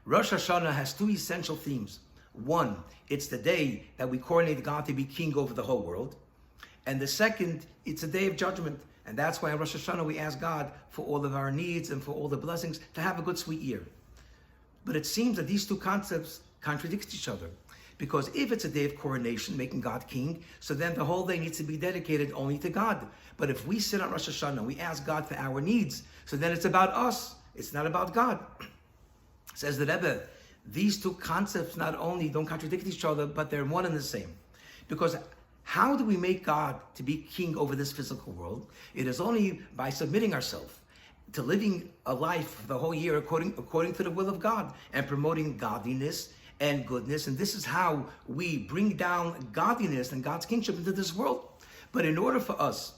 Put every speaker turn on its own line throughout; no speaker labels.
Rosh Hashanah has two essential themes. One, it's the day that we coronate God to be king over the whole world. And the second, it's a day of judgment. And that's why on Rosh Hashanah we ask God for all of our needs and for all the blessings to have a good, sweet year. But it seems that these two concepts contradict each other. Because if it's a day of coronation, making God king, so then the whole day needs to be dedicated only to God. But if we sit on Rosh Hashanah, we ask God for our needs, so then it's about us. It's not about God. Says the Rebbe, these two concepts not only don't contradict each other, but they're one and the same. Because how do we make God to be king over this physical world? It is only by submitting ourselves to living a life the whole year according to the will of God and promoting godliness and goodness. And this is how we bring down godliness and God's kingship into this world. But in order for us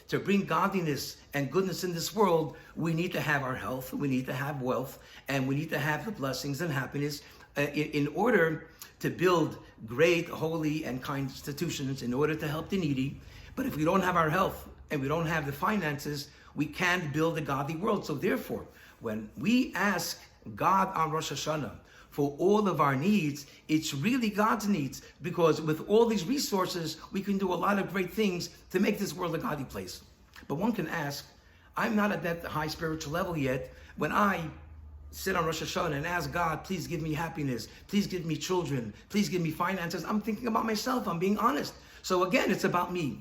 to bring godliness and goodness in this world, we need to have our health, we need to have wealth, and we need to have the blessings and happiness in order to build great, holy, and kind institutions, in order to help the needy. But if we don't have our health and we don't have the finances, we can't build a godly world. So therefore, when we ask God on Rosh Hashanah for all of our needs, it's really God's needs, because with all these resources, we can do a lot of great things to make this world a godly place. But one can ask, I'm not at that high spiritual level yet. When I sit on Rosh Hashanah and ask God, please give me happiness, please give me children, please give me finances, I'm thinking about myself, I'm being honest. So again, it's about me.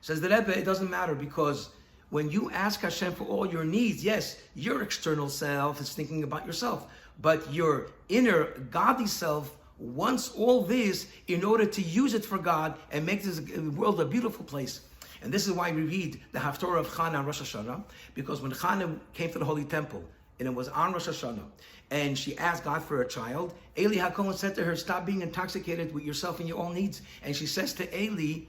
Says the Rebbe, it doesn't matter, because when you ask Hashem for all your needs, yes, your external self is thinking about yourself, but your inner godly self wants all this in order to use it for God and make this world a beautiful place. And this is why we read the Haftorah of Chana on Rosh Hashanah, because when Chana came to the Holy Temple, and it was on Rosh Hashanah, and she asked God for a child, Eli HaKohen said to her, stop being intoxicated with yourself and your own needs. And she says to Eli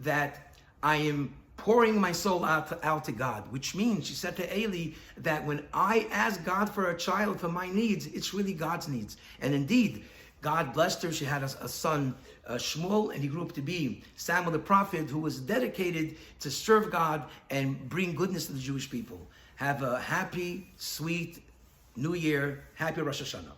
that I am pouring my soul out to God, which means she said to Eli that when I ask God for a child for my needs, it's really God's needs. And indeed, God blessed her. She had a son, Shmuel, and he grew up to be Samuel the prophet, who was dedicated to serve God and bring goodness to the Jewish people. Have a happy, sweet New Year. Happy Rosh Hashanah.